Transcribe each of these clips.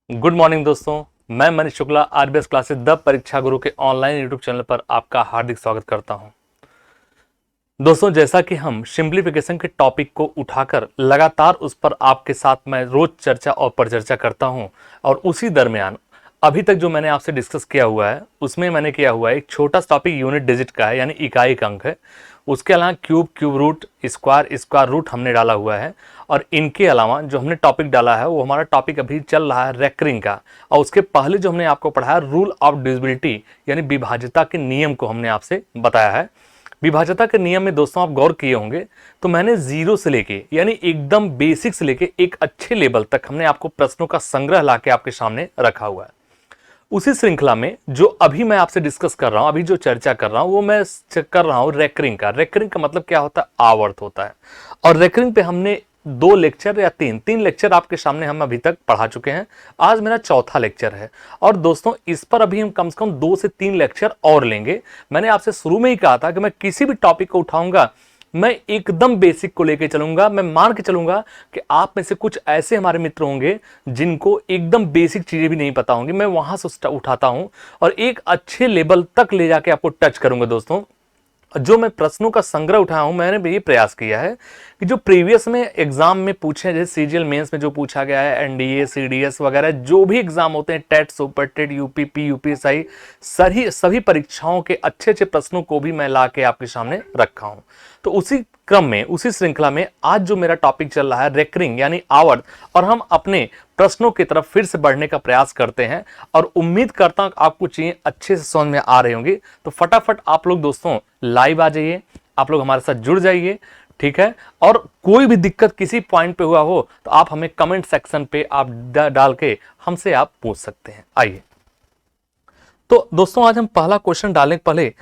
Good morning दोस्तों, मैं Manish Shukla RBS classes the परीक्षा गुरु के ऑनलाइन यूट्यूब चैनल पर आपका हार्दिक स्वागत करता हूं। दोस्तों, जैसा कि हम सिंप्लीफिकेशन के टॉपिक को उठाकर लगातार उस पर आपके साथ मैं रोज चर्चा और परिचर्चा करता हूं और उसी दरमियान अभी तक जो मैंने आपसे डिस्कस किया हुआ है उसमें मैंने किया हुआ है एक छोटा टॉपिक यूनिट डिजिट का है, यानी इकाई का अंक है। उसके अलावा cube, cube root, square, square root हमने डाला हुआ है। और इनके अलावा जो हमने टॉपिक डाला है वो हमारा टॉपिक अभी चल रहा है रेकरिंग का। और उसके पहले जो हमने आपको पढ़ाया रूल ऑफ डिविजिबिलिटी यानी विभाज्यता के नियम को हमने आपसे बताया है। विभाज्यता के नियम में दोस्तों आप गौर किए होंगे तो मैंने जीरो से लेके यानी एकदम बेसिक से लेके एक अच्छे लेवल तक हमने आपको प्रश्नों का संग्रह लाके आपके सामने रखा हुआ है। उसी श्रृंखला में जो अभी मैं आपसे डिस्कस कर रहा हूं, अभी जो चर्चा कर रहा हूं वो मैं कर रहा हूं रेकरिंग का। रेकरिंग का मतलब क्या होता है? आवर्त होता है। और रेकरिंग पे हमने दो लेक्चर या तीन लेक्चर आपके सामने हम अभी तक पढ़ा चुके हैं। आज मेरा चौथा लेक्चर है और दोस्तों इस पर अभी हम कम से कम 2 से 3 लेक्चर और लेंगे। मैंने आपसे शुरू में ही कहा था कि मैं किसी भी टॉपिक को उठाऊंगा मैं एकदम बेसिक को लेके चलूंगा। मैं मान के चलूंगा कि आप में से कुछ ऐसे हमारे मित्र होंगे जिनको एकदम बेसिक चीजें भी नहीं पता होंगी। मैं वहां से उठाता हूं और एक अच्छे लेवल तक ले जाके आपको टच करूंगा। दोस्तों, जो मैं प्रश्नों का संग्रह उठाया हूं मैंने भी ये प्रयास किया है कि जो प्रीवियस में एग्जाम में पूछे, जैसे सीजीएल मेंस में जो पूछा गया है, एनडीए, सीडीएस वगैरह जो भी एग्जाम होते हैं, TET, super TET, UPP, UPSI, सभी परीक्षाओं के अच्छे अच्छे प्रश्नों को भी मैं ला के आपके सामने रखा हूं। तो उसी क्रम में, उसी श्रृंखला में आज जो मेरा टॉपिक चल रहा है रेकरिंग यानी आवर्त, और हम अपने प्रश्नों की तरफ फिर से बढ़ने का प्रयास करते हैं और उम्मीद करता हूं आपको चीजें अच्छे से समझ में आ रही होंगी। तो फटाफट आप लोग दोस्तों लाइव आ जाइए, आप लोग हमारे साथ जुड़ जाइए, ठीक है। और कोई भी दिक्कत किसी पॉइंट पे हुआ हो तो आप हमें कमेंट सेक्शन पे आप डाल के हमसे आप पूछ सकते हैं। आइए तो दोस्तों आज हम पहला क्वेश्चन डालने के पहले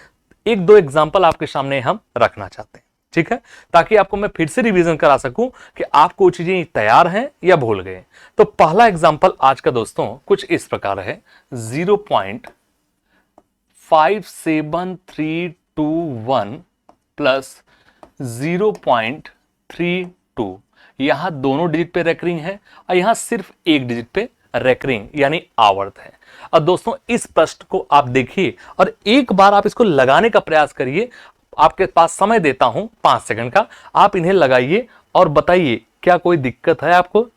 एक दो एग्जाम्पल आपके सामने हम रखना चाहते हैं, ठीक है, ताकि आपको मैं फिर से रिवीजन करा सकूं कि आपको चीजें तैयार हैं या भूल गए। तो पहला एग्जाम्पल आज का दोस्तों कुछ इस प्रकार है। 0.57321 प्लस 0.32, यहां दोनों डिजिट पे रेकरिंग है और यहां सिर्फ एक डिजिट पे रेकरिंग यानी आवर्त है। और दोस्तों इस प्रश्न को आप देखिए और एक बार आप इसको लगाने का प्रयास करिए। आपके पास समय देता हूं 5 सेकंड का, आप इन्हें लगाइए और बताइए क्या कोई दिक्कत है आपको।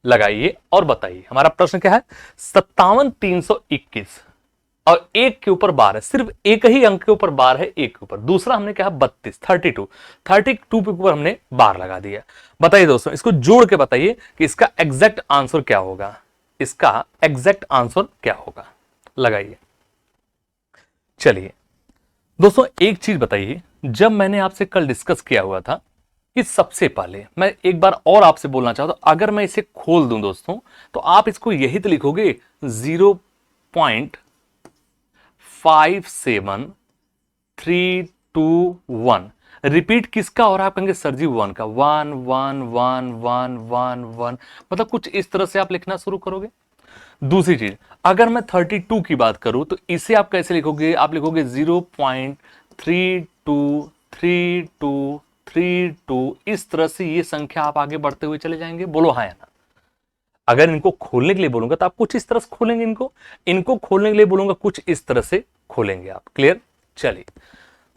लगाइए और बताइए हमारा प्रश्न क्या है। 57,321 और एक के ऊपर बार है, सिर्फ एक ही अंक के ऊपर बार है, एक के ऊपर। दूसरा हमने क्या है 32 के ऊपर हमने बार लगा दिया। बताइए दोस्तों, इसको जोड़ के बताइए कि इसका एग्जैक्ट आंसर क्या होगा। इसका एग्जैक्ट आंसर क्या होगा, लगाइए। चलिए दोस्तों एक चीज बताइए, जब मैंने आपसे कल डिस्कस किया हुआ था कि सबसे पहले मैं एक बार और आपसे बोलना चाहता हूं, अगर मैं इसे खोल दूं दोस्तों तो आप इसको यही तो लिखोगे 0.57321। रिपीट किसका हो रहा है? आप कहेंगे सर जी 1 का, 1 1 1 1 1 1, मतलब कुछ इस तरह से आप लिखना शुरू करोगे। दूसरी चीज, अगर मैं 32 की बात करूं तो इसे आप कैसे लिखोगे? आप लिखोगे 0.323232, इस तरह से ये संख्या आप आगे बढ़ते हुए चले जाएंगे। बोलो हाँ या ना। अगर इनको खोलने के लिए बोलूंगा तो आप कुछ इस तरह से खोलेंगे, इनको खोलने के लिए बोलूंगा कुछ इस तरह से खोलेंगे आप। क्लियर? चलिए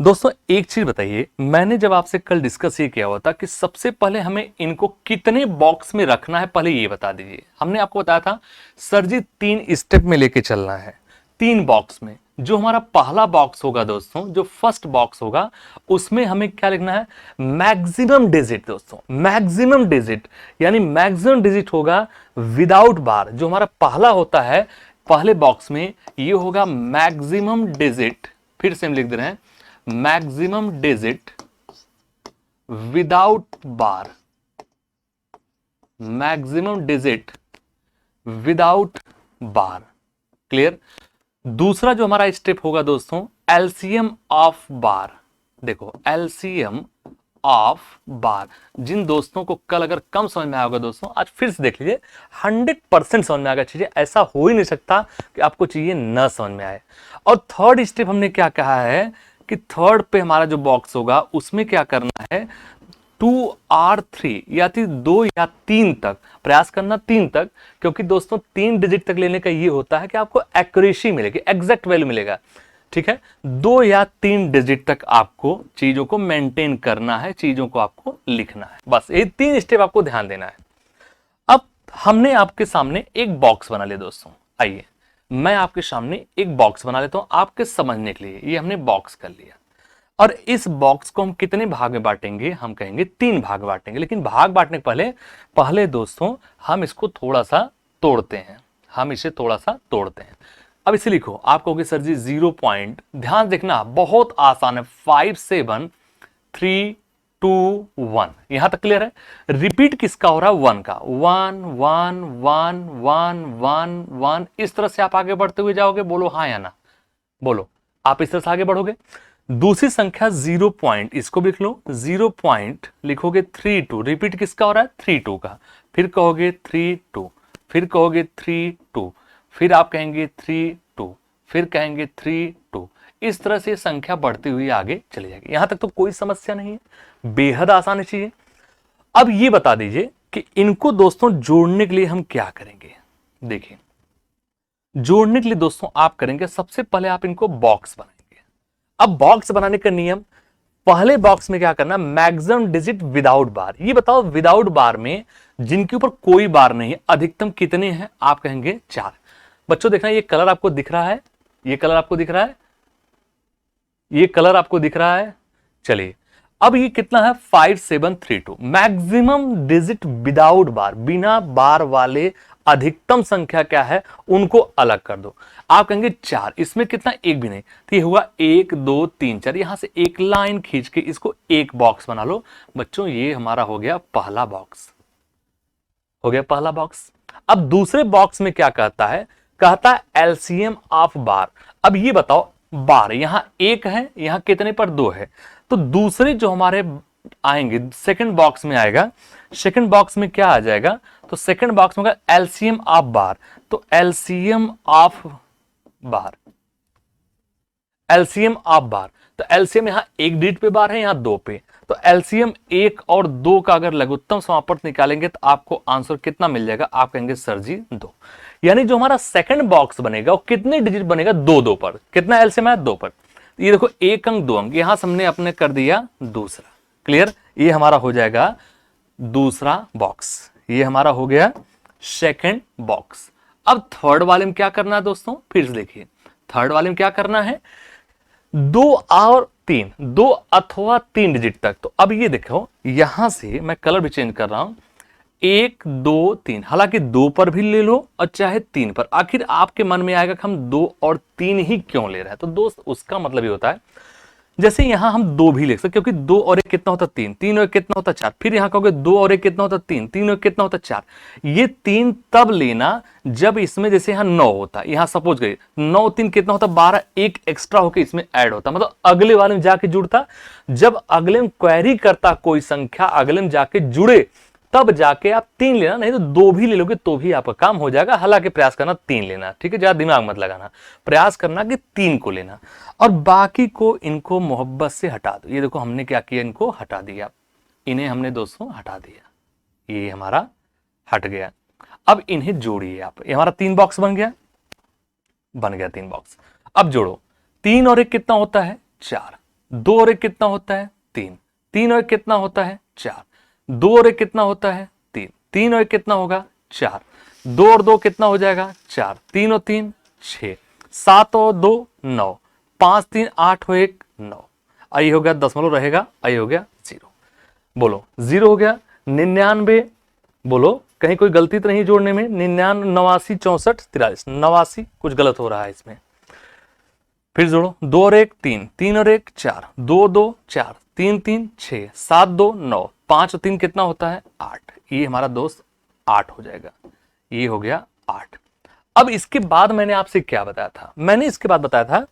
दोस्तों एक चीज बताइए, मैंने जब आपसे कल डिस्कस ये किया हुआ था कि सबसे पहले हमें इनको कितने बॉक्स में रखना है, पहले ये बता दीजिए। हमने आपको बताया था सर जी 3 स्टेप में लेके चलना है, 3 बॉक्स में। जो हमारा पहला बॉक्स होगा दोस्तों, जो फर्स्ट बॉक्स होगा, उसमें हमें क्या लिखना है? Maximum digit. दोस्तों मैक्सिमम डिजिट यानी मैक्सिमम डिजिट होगा विदाउट बार। जो हमारा पहला होता है पहले बॉक्स में, ये होगा मैक्सिमम डिजिट। फिर से हम लिख दे रहे हैं मैक्सिमम डिजिट विदाउट बार, मैक्सिमम डिजिट विदाउट बार। क्लियर? दूसरा जो हमारा स्टेप होगा दोस्तों, एलसीएम ऑफ बार। देखो एलसीएम ऑफ बार, जिन दोस्तों को कल अगर कम समझ में आएगा दोस्तों आज फिर से देख लीजिए, 100% समझ में आएगा चीजें। ऐसा हो ही नहीं सकता कि आपको चीजें न समझ में आए। और थर्ड स्टेप हमने क्या कहा है कि थर्ड पे हमारा जो बॉक्स होगा उसमें क्या करना है? 2 और 3 या 2 या 3 तक प्रयास करना, 3 तक, क्योंकि दोस्तों 3 डिजिट तक लेने का ये होता है कि आपको एक्यूरेसी मिलेगी, एग्जैक्ट वैल्यू मिलेगा। ठीक है, 2 या 3 डिजिट तक आपको चीजों को मेंटेन करना है, चीजों को आपको लिखना है, बस ये 3 स्टेप आपको ध्यान देना है। अब हमने आपके सामने एक बॉक्स बना लिया दोस्तों, आइए मैं आपके सामने एक बॉक्स बना लेता हूं आपके समझने के लिए। ये हमने बॉक्स कर लिया और इस बॉक्स को हम कितने भाग में बांटेंगे, हम कहेंगे 3 भाग बांटेंगे। लेकिन भाग बांटने के पहले पहले दोस्तों हम इसको थोड़ा सा तोड़ते हैं, हम इसे थोड़ा सा तोड़ते हैं। अब इसे लिखो, आप कहोगे सर जी 0 पॉइंट, ध्यान देखना बहुत आसान है, 5 7 3 2 1, यहां तक क्लियर है। रिपीट किसका हो रहा है, 1 का, 1 1 1 1 1 1, इस तरह से आप आगे बढ़ते हुए जाओगे। बोलो हाँ या ना, बोलो, आप इस तरह से आगे बढ़ोगे। दूसरी संख्या 0 पॉइंट, इसको भी लिख लो, 0 पॉइंट लिखोगे 3 2, रिपीट किसका हो रहा है, 3 2 का, फिर कहोगे 3 2, फिर कहोगे 3 2, फिर आप कहेंगे 3 2, फिर कहेंगे 3 2, इस तरह से संख्या बढ़ती हुई आगे चली जाएगी। यहां तक तो कोई समस्या नहीं है, बेहद आसान चीज। अब ये बता दीजिए कि इनको दोस्तों जोड़ने के लिए हम क्या करेंगे। देखिए, जोड़ने के लिए दोस्तों आप करेंगे, सबसे पहले आप इनको बॉक्स बनाएंगे। अब बॉक्स बनाने का नियम, पहले बॉक्स में क्या करना, मैक्सिमम डिजिट विदाउट बार। ये बताओ विदाउट बार में जिनके ऊपर कोई बार नहीं है अधिकतम कितने हैं, आप कहेंगे 4। बच्चों देखना, ये कलर आपको दिख रहा है, ये कलर आपको दिख रहा है, ये कलर आपको दिख रहा है। चलिए, अब ये कितना है, 5 7 3 2, मैक्सिमम डिजिट विदाउट बार, बिना बार वाले अधिकतम संख्या क्या है उनको अलग कर दो। आप कहेंगे 4, इसमें कितना, एक भी नहीं, तो ये हुआ 1 2 3 4, यहां से एक लाइन खींच के इसको एक बॉक्स बना लो। बच्चों ये हमारा हो गया पहला बॉक्स, हो गया पहला बॉक्स। अब दूसरे बॉक्स में क्या कहता है, कहता है एलसीएम ऑफ बार। अब ये बताओ, बार यहां 1 है, यहां कितने पर 2 है, तो दूसरे जो हमारे आएंगे सेकंड बॉक्स में आएगा, सेकंड बॉक्स में क्या आ जाएगा, तो सेकंड बॉक्स में होगा एलसीएम ऑफ बार। तो एलसीएम ऑफ बार, एलसीएम ऑफ बार, तो एलसीएम यहां 1 डिजिट पे बार है, यहां 2 पे, तो एलसीएम 1 और 2 का अगर लघुत्तम समापन निकालेंगे तो आपको आंसर कितना मिल जाएगा, आप कहेंगे सर जी 2। यानी जो हमारा सेकंड बॉक्स बनेगा वो कितने डिजिट बनेगा, 2 2 पर। कितना एलसीएम है, 2 पर। ये देखो 1 अंक 2 अंक, यहां हमने अपने कर दिया दूसरा, क्लियर। ये हमारा हो जाएगा दूसरा बॉक्स, ये हमारा हो गया सेकंड बॉक्स। अब थर्ड वाले में क्या करना है दोस्तों, फिर से देखिए, थर्ड वाले में क्या करना है, 2 और 3, 2 अथवा 3 डिजिट तक। तो अब ये देखो, यहां से मैं कलर भी चेंज कर रहा हूं, 1 2 3, हालांकि 2 पर भी ले लो और चाहे 3 पर। आखिर आपके मन में आएगा कि हम 2 और 3 ही क्यों ले रहे हैं, तो दोस्त उसका मतलब ये होता है, जैसे यहां हम 2 भी लिख सकते, क्योंकि 2 और 1 कितना होता है, 3, 3 और 1 कितना होता है, 4। फिर यहां कहोगे 2 और 1 कितना होता है, 3, 3 और 1 कितना होता है, 4। ये 3 तब लेना जब इसमें जैसे यहां 9 होता है, यहां सपोज गई 9 3 कितना होता है, 12, एक एक्स्ट्रा होकर इसमें ऐड होता, मतलब अगले वाले में जाके जुड़ता। जब अगले में क्वेरी करता कोई संख्या, अगले में जाके जुड़े, तब जाके आप 3 लेना, नहीं तो 2 भी ले लोगे तो भी आपका काम हो जाएगा। हालांकि प्रयास करना 3 लेना, ठीक है, ज्यादा दिमाग मत लगाना, प्रयास करना कि 3 को लेना, और बाकी को इनको मोहब्बत से हटा दो। ये देखो हमने क्या किया, इनको हटा दिया, इन्हें हमने दोस्तों हटा दिया, ये हमारा हट गया। अब इन्हें जोड़िए आप, ये हमारा 3 बॉक्स बन गया, बन गया 3 बॉक्स। अब जोड़ो, 3 और 1 कितना होता है, 4, 2 और 1 कितना होता है, 3, 3 और 1 कितना होता है, 4, 2 और 1 कितना होता है, 3, 3 और 1 कितना होगा, 4, 2 और 2 कितना हो जाएगा, 4, 3 और 3 6, 7 और 2 9, 5 3 8 और 1 9, आई हो गया दशमलव रहेगा, आई हो गया 0। बोलो 0 हो गया। 99, बोलो कहीं कोई गलती तो नहीं जोड़ने में, 99 89 64 43, 89 कुछ गलत हो रहा है इसमें। फिर जोड़ो, 2 और 1 3, 3 और 1 4, 2 2 4, 3 3 6, 7 2 9, 5 और 3 कितना होता है, 8। ये हमारा दोस्त 8 हो जाएगा, ये हो गया 8। अब इसके बाद मैंने आपसे क्या बताया था, मैंने इसके बाद बताया था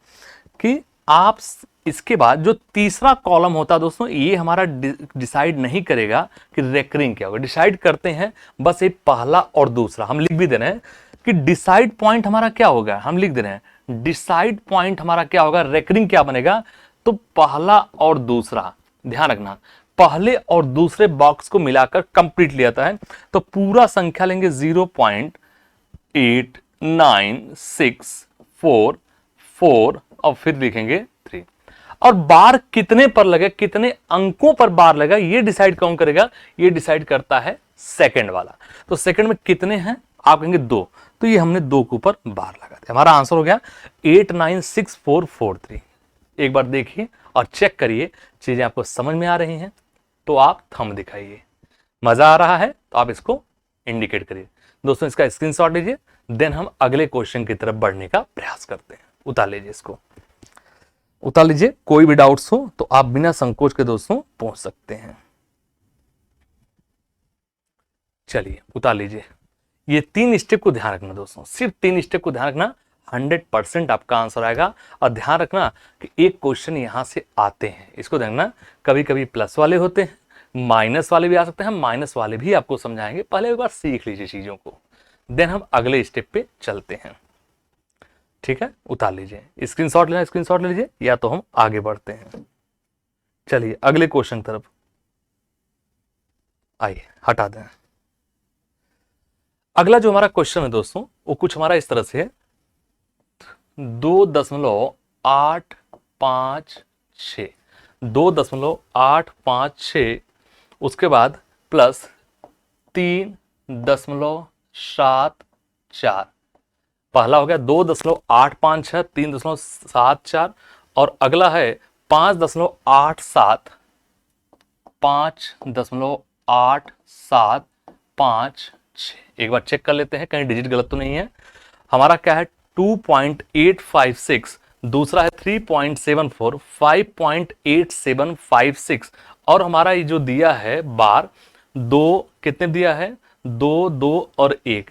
कि आप इसके बाद जो तीसरा कॉलम होता है दोस्तों, ये हमारा डिसाइड नहीं करेगा कि रेकरिंग क्या होगा, डिसाइड करते हैं बस ये पहला और दूसरा। हम लिख भी दे रहे हैं कि डिसाइड पॉइंट हमारा क्या होगा, हम लिख दे रहे हैं डिसाइड पॉइंट हमारा क्या होगा, रेकरिंग क्या बनेगा, तो पहला और दूसरा। ध्यान रखना, पहले और दूसरे बॉक्स को मिलाकर कंप्लीट लिया था है, तो पूरा संख्या लेंगे 0.8964 और फिर लिखेंगे 3। और बार कितने पर लगे, कितने अंकों पर बार लगा, ये डिसाइड कौन करेगा, ये डिसाइड करता है सेकंड वाला। तो सेकंड में कितने हैं, आप कहेंगे 2, तो ये हमने 2 के ऊपर बार लगा दिया। हमारा आंसर हो गया 896443। एक बार देखिए और चेक करिए चीजें आपको समझ में आ रही हैं तो आप थंब दिखाइए, मजा आ रहा है तो आप इसको इंडिकेट करिए। दोस्तों इसका स्क्रीनशॉट लीजिए, देन हम अगले क्वेश्चन की तरफ बढ़ने का प्रयास करते हैं। उतार लीजिए, इसको उतार लीजिए। कोई भी डाउट्स हो तो आप बिना संकोच के दोस्तों पूछ सकते हैं। चलिए उतार लीजिए। ये 3 स्टेप को ध्यान रखना दोस्तों, सिर्फ 3 स्टेप को ध्यान रखना, 100% आपका आंसर आएगा। और ध्यान रखना कि एक क्वेश्चन यहां से आते हैं, इसको देखना, कभी कभी प्लस वाले होते हैं, माइनस वाले भी आ सकते हैं, माइनस वाले भी आपको समझाएंगे। पहले एक बार सीख लीजिए चीजों को, देन हम अगले स्टेप पे चलते हैं। ठीक है, उतार लीजिए। स्क्रीनशॉट लेना, स्क्रीनशॉट ले लीजिए, या तो हम आगे बढ़ते हैं। चलिए अगले क्वेश्चन तरफ आइए, हटा दें। अगला जो हमारा क्वेश्चन है दोस्तों वो कुछ हमारा इस तरह से है, 2.856, 2.856, उसके बाद प्लस 3.74। पहला हो गया 2.856, 3.74, और अगला है 5.87, 5.875। एक बार चेक कर लेते हैं कहीं डिजिट गलत तो नहीं है। हमारा क्या है 2.856, दूसरा है 3.74, 5.8756, और हमारा ये जो दिया है बार 2, कितने दिया है 2, 2 और 1,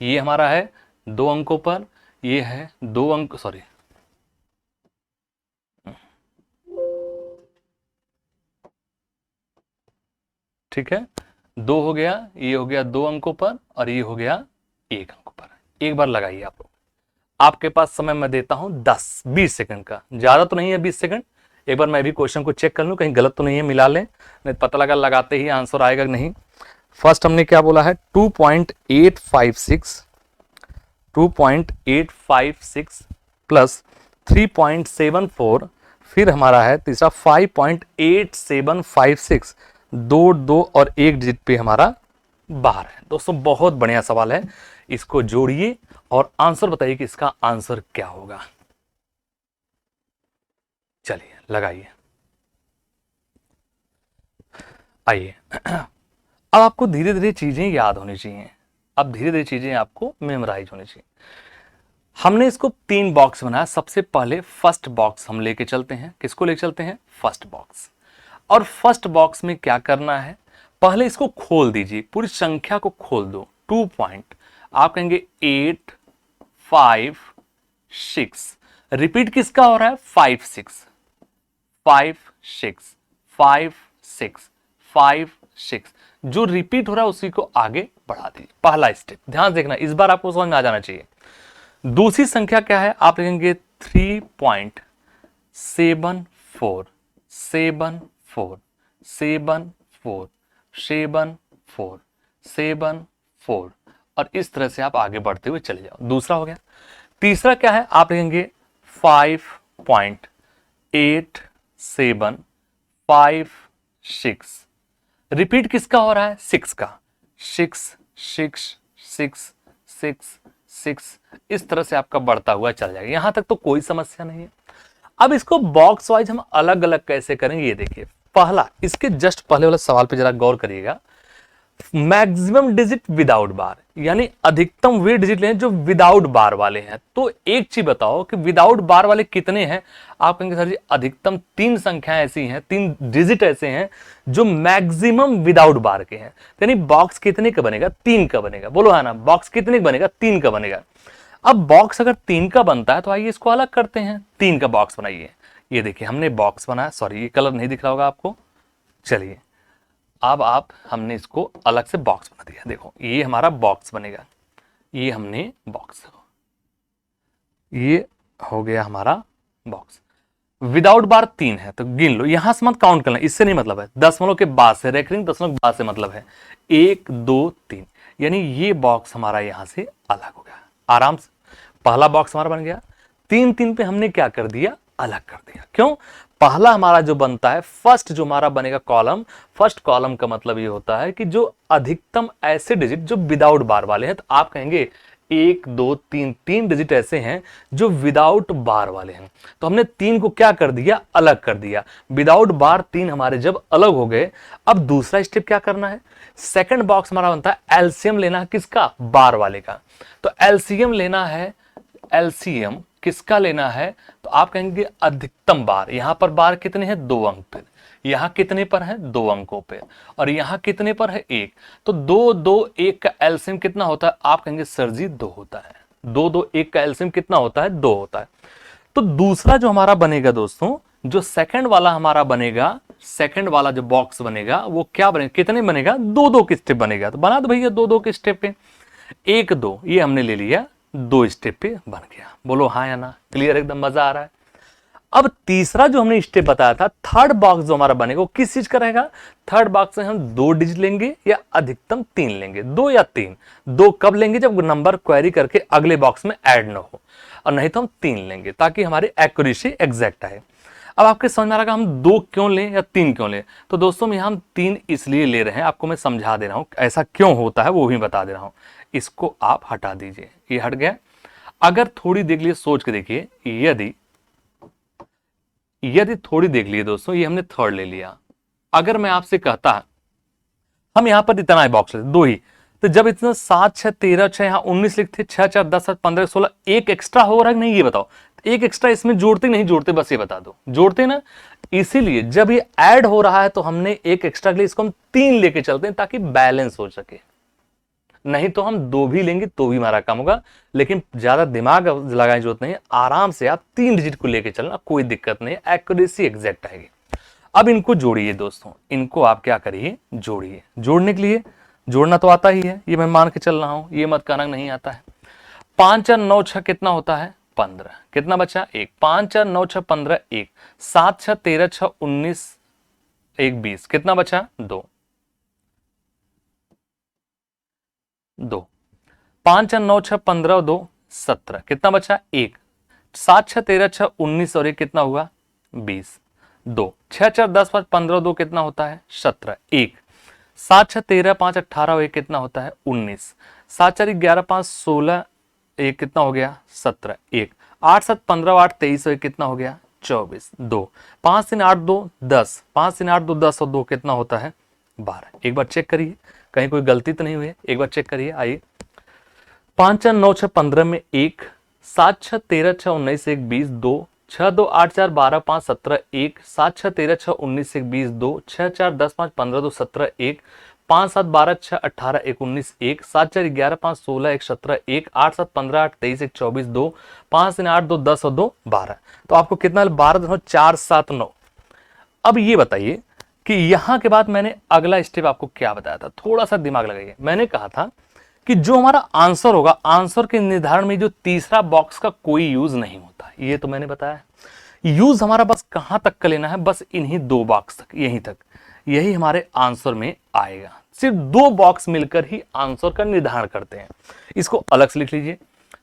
ये हमारा है 2 अंकों पर, ये है 2 अंक, सॉरी ठीक है, 2 हो गया, ये हो गया 2 अंकों पर, और ये हो गया 1 अंक पर। एक बार लगाइए आप लोग। आपके पास समय मैं देता हूं 10-20 सेकंड का, ज्यादा तो नहीं है 20 सेकंड। एक बार मैं भी क्वेश्चन को चेक कर लूं कहीं गलत तो नहीं है, मिला लें, नहीं पता लगा लगाते ही आंसर आएगा कि नहीं। फर्स्ट हमने क्या बोला है 2.856, 2.856 प्लस 3.74, फिर हमारा है तीसरा 5.8756, 2, 2 और 1 डिजिट पे हमारा बाहर है। दोस्तों बहुत बढ़िया सवाल है, इसको जोड़िए और आंसर बताइए कि इसका आंसर क्या होगा। चलिए लगाइए, आइए। अब आपको धीरे धीरे चीजें याद होनी चाहिए, अब धीरे धीरे चीजें आपको मेमोराइज होनी चाहिए। हमने इसको 3 बॉक्स बनाया। सबसे पहले फर्स्ट बॉक्स हम लेके चलते हैं। किसको लेके चलते हैं, फर्स्ट बॉक्स। और फर्स्ट बॉक्स में क्या करना है, पहले इसको खोल दीजिए, पूरी संख्या को खोल दो। 2 पॉइंट, आप कहेंगे 8, 5, 6। रिपीट किसका हो रहा है 5, 6, 5, 6, 5, 6, 5, 6। जो रिपीट हो रहा है उसी को आगे बढ़ा दीजिए। पहला स्टेप ध्यान देखना, इस बार आपको समझ में आ जाना चाहिए। दूसरी संख्या क्या है, आप लिखेंगे 3.74, 74, 74, 74, 74, और इस तरह से आप आगे बढ़ते हुए चले जाओ। दूसरा हो गया। तीसरा क्या है, आप लिखेंगे 5.8756। रिपीट किसका हो रहा है 6 का, 6, 6, 6, 6, 6। इस तरह से आपका बढ़ता हुआ चल जाएगा। यहां तक तो कोई समस्या नहीं है। अब इसको बॉक्स वाइज हम अलग अलग कैसे करेंगे, ये देखिए। पहला, इसके जस्ट पहले वाले सवाल पे जरा गौर करिएगा। मैक्सिमम डिजिट विदाउट बार, यानी अधिकतम वे डिजिट लें जो विदाउट बार वाले हैं। तो एक चीज बताओ कि विदाउट बार वाले कितने हैं। आप कहेंगे सर जी अधिकतम 3 संख्याएं ऐसी हैं, 3 डिजिट ऐसे हैं जो मैक्सिमम विदाउट बार के हैं। यानी बॉक्स कितने का बनेगा, 3 का बनेगा। बोलो है ना, बॉक्स कितने का बनेगा, 3 का बनेगा। अब बॉक्स अगर 3 का बनता है तो आइए इसको अलग करते हैं। 3 का बॉक्स बनाइए। ये देखिए हमने बॉक्स बनाया, सॉरी ये कलर नहीं दिख रहा होगा आपको। चलिए अब आप, हमने इसको अलग से बॉक्स बना दिया। देखो ये हमारा बॉक्स बनेगा, ये हमने बॉक्स, ये हो गया हमारा बॉक्स। विदाउट बार 3 है तो गिन लो, यहां से मत काउंट करना, इससे नहीं मतलब है, दशमलव के बाद से, रेकरिंग दशमलव के बाद से मतलब है 1 2 3, यानी ये बॉक्स हमारा यहां से अलग हो गया आराम से। पहला बॉक्स हमारा बन गया, 3 3 पे हमने क्या कर दिया, अलग कर दिया। क्यों? पहला हमारा जो बनता है, फर्स्ट जो हमारा बनेगा कॉलम, फर्स्ट कॉलम का मतलब ये होता है कि जो अधिकतम ऐसे डिजिट जो विदाउट बार वाले हैं, तो आप कहेंगे 1 2 3, 3 डिजिट ऐसे हैं जो विदाउट बार वाले हैं, तो हमने 3 को क्या कर दिया, अलग कर दिया। विदाउट बार 3 हमारे जब अलग हो गए, अब दूसरा स्टेप क्या करना है, सेकंड बॉक्स हमारा बनता है एलसीएम लेना है, किसका, बार वाले का। तो एलसीएम लेना है, एलसीएम किसका लेना है, तो आप कहेंगे अधिकतम बार, यहां पर बार कितने हैं, 2 अंक पे, यहां कितने पर है, 2 अंकों पे, और यहां कितने पर है, 1, तो 2 2 1 का एलसीएम कितना होता है, आप कहेंगे सर जी 2 होता है। 2 2 1 का एलसीएम कितना होता है, 2 होता है। तो दूसरा जो हमारा बनेगा दोस्तों, जो सेकंड वाला हमारा बनेगा, सेकंड वाला जो बॉक्स बनेगा वो क्या बनेगा, कितने बनेगा, 2 2 के स्टेप बनेगा, तो बना दो भैया 2 2 के स्टेप पे, 1 2 ये हमने ले लिया, 2 स्टेप पे बन गया। बोलो हाँ या ना, क्लियर, एकदम मजा आ रहा है। अब तीसरा जो हमने स्टेप बताया था, थर्ड बॉक्स जो हमारा बनेगा वो किस चीज का रहेगा, थर्ड बॉक्स में हम 2 डिजिट लेंगे या अधिकतम 3 लेंगे, 2 या 3। 2 कब लेंगे, जब नंबर क्वेरी करके अगले बॉक्स में ऐड ना हो, और नहीं तो हम 3 लेंगे ताकि हमारी एक्यूरेसी एग्जैक्ट आए। अब आपके समझ में आ रहा है हम 2 क्यों लें या 3 क्यों लें, तो दोस्तों में हम 3 इसलिए ले रहे हैं, आपको मैं समझा दे रहा हूं ऐसा क्यों होता है, वो भी बता दे रहा हूं। इसको आप हटा दीजिए, ये हट गया। अगर थोड़ी देख लिए, सोच के देखिए, यदि यदि थोड़ी देख लिए दोस्तों, ये हमने थर्ड ले लिया, अगर मैं आपसे कहता हम यहां पर इतना ही बॉक्स लेते, 2 ही, तो जब इतना 7 6 13 6 यहां 19 लिखते, 6 4 10 7 15 16, एक एक्स्ट्रा हो रहा है कि नहीं, ये बताओ। एक एक्स्ट्रा इसमें जोड़ते नहीं जोड़ते, बस ये बता दो, जोड़ते ना। इसीलिए जब ये ऐड हो रहा है तो हमने एक एक्स्ट्रा के लिए इसको हम 3 लेके चलते हैं ताकि बैलेंस हो सके, नहीं तो हम 2 भी लेंगे तो भी हमारा काम होगा। लेकिन ज्यादा दिमाग लगाने की जरूरत नहीं है, आराम से आप 3 डिजिट को लेके चलना, कोई दिक्कत नहीं है, एक्यूरेसी एग्जैक्ट आएगी। अब इनको जोड़िए दोस्तों, इनको आप क्या करिए, जोड़िए। जोड़ने के लिए, जोड़ना तो आता ही है, ये मैं मान के चल रहा हूं, ये मत कहना नहीं आता है। 5 और 9 6 कितना होता है, 15, कितना बचा, 1, 5 और 9 6 15, 1, 7 6 13 6 19, 1 20, कितना बचा, 2 2, 5 और 9 6 15 2 17, कितना बचा, 1, 7 6 13 6 19 और 1 कितना हुआ, 20, 2, 6 4 10 5 15 2 कितना होता है, 17, 1, 7 6 13 5 18 और 1 कितना होता है, 19, 7 4 11 5 16, 1 कितना हो गया, 17, 1, 8 7 15 8 23 और 1 कितना हो गया, 24, 2, 5 3 8 2 10, 5 3 8 2 10 और 2 कितना होता है, 12। एक बार चेक करिए कहीं कोई गलती तो नहीं हुई है, एक बार चेक करिए, आइए। 5 4 9 6 15 में 1, 7 6 13 6 19 1 20 2, 6 2 8 4 12 5 17 1, 7 6 13 6 19 1 20 2, 6 4 10 5 15 2 17 1, 5 7 12 6 18 1 19 1, 7 4 11 5 16 1 17 1, 8 7 15 8 23 1 24 2, 5 3 8 2 10 और 2 12। तो आपको कितना, 12.479। अब ये बताइए कि यहां के बाद मैंने अगला स्टेप आपको क्या बताया था, थोड़ा सा दिमाग लगाइए। मैंने कहा था कि जो हमारा आंसर होगा, आंसर के निर्धारण में जो तीसरा बॉक्स का कोई यूज नहीं होता, ये तो मैंने बताया। यूज हमारा बस कहां तक का लेना है, बस इन्हीं 2 बॉक्स तक, यहीं तक, यही हमारे आंसर में आएगा। सिर्फ 2 बॉक्स मिलकर ही आंसर का निर्धारण करते हैं। इसको अलग से लिख लीजिए।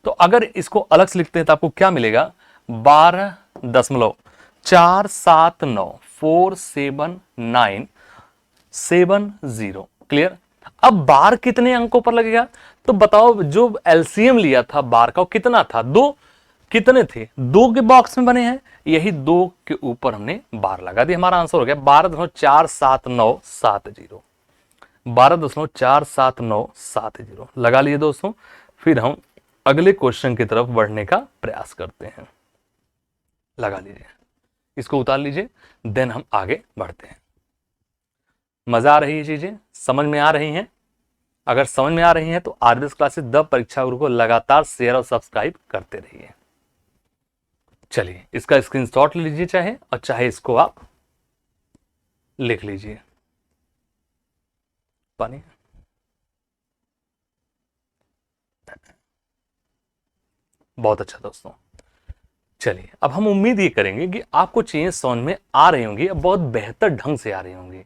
तो अगर इसको अलग से लिखते हैं तो आपको क्या मिलेगा, 12.479, 47970। क्लियर। अब बार कितने अंकों पर लगेगा, तो बताओ, जो एलसीएम लिया था बार का वो कितना था, 2, कितने थे, 2 के बॉक्स में बने हैं, यही 2 के ऊपर हमने बार लगा दिया, हमारा आंसर हो गया 12.47970। 12.47970 लगा लिए दोस्तों। फिर हम अगले क्वेश्चन की तरफ बढ़ने का प्रयास करते हैं। लगा लीजिए, इसको उतार लीजिए, देन हम आगे बढ़ते हैं। मजा आ रही है, चीजें समझ में आ रही हैं? अगर समझ में आ रही हैं तो आरबीएस क्लासेस द परीक्षा गुरु को लगातार शेयर और सब्सक्राइब करते रहिए। चलिए, इसका स्क्रीनशॉट ले लीजिए चाहे, और चाहे इसको आप लिख लीजिए। पानी, बहुत अच्छा दोस्तों। चलिए, अब हम उम्मीद ये करेंगे कि आपको चीजें समझ में आ रही होंगी, बहुत बेहतर ढंग से आ रही होंगी।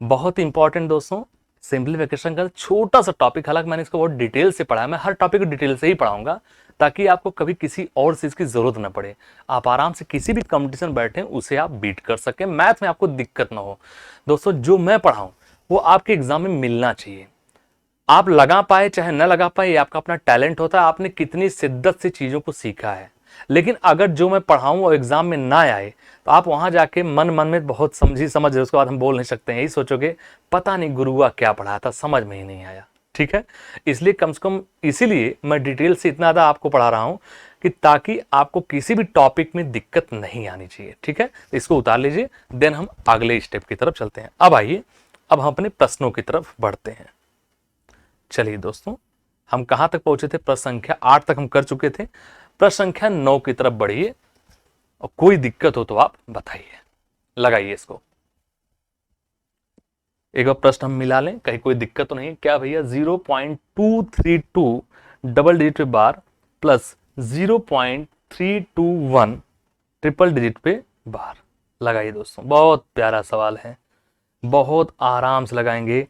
बहुत इंपॉर्टेंट दोस्तों, सिंप्लीफिकेशन का छोटा सा टॉपिक, हालांकि मैंने इसको बहुत डिटेल से पढ़ा है, मैं हर टॉपिक को डिटेल से ही पढ़ाऊंगा ताकि आपको कभी किसी और चीज की जरूरत ना पड़े, आप आराम से किसी भी कंपटीशन बैठे उसे आप बीट कर सकें, मैथ में आपको दिक्कत ना हो। दोस्तों, जो मैं पढ़ाऊं वो आपके एग्जाम में मिलना चाहिए। आप लगा पाए चाहे न लगा पाए, ये आपका अपना टैलेंट होता है, आपने कितनी शिद्दत से चीजों को सीखा है। लेकिन अगर जो मैं पढ़ाऊं और एग्जाम में ना आए तो आप वहां जाके मन मन में बहुत समझ रहे, उसके बाद हम बोल नहीं सकते हैं, यही सोचोगे पता नहीं गुरुआ क्या पढ़ाया था, समझ में ही नहीं आया। ठीक है, इसलिए कम से कम इसीलिए मैं डिटेल से इतना ज्यादा आपको पढ़ा रहा हूं कि ताकि आपको किसी भी टॉपिक में दिक्कत नहीं आनी चाहिए। ठीक है, तो इसको उतार लीजिए, देन हम अगले स्टेप की तरफ चलते हैं। अब आइए, अब हम अपने प्रश्नों की तरफ बढ़ते हैं। चलिए दोस्तों, हम कहां तक पहुंचे थे? प्रश्न संख्या 8 तक हम कर चुके थे, प्रश्न संख्या 9 की तरफ बढ़िए और कोई दिक्कत हो तो आप बताइए, लगाइए इसको। एक बार प्रश्न हम मिला लें, कहीं कोई दिक्कत तो नहीं। क्या भैया? 0.232 डबल डिजिट पे बार प्लस 0.321 ट्रिपल डिजिट पे बार। लगाइए दोस्तों, बहुत प्यारा सवाल है, बहुत आराम से लगाएंगे,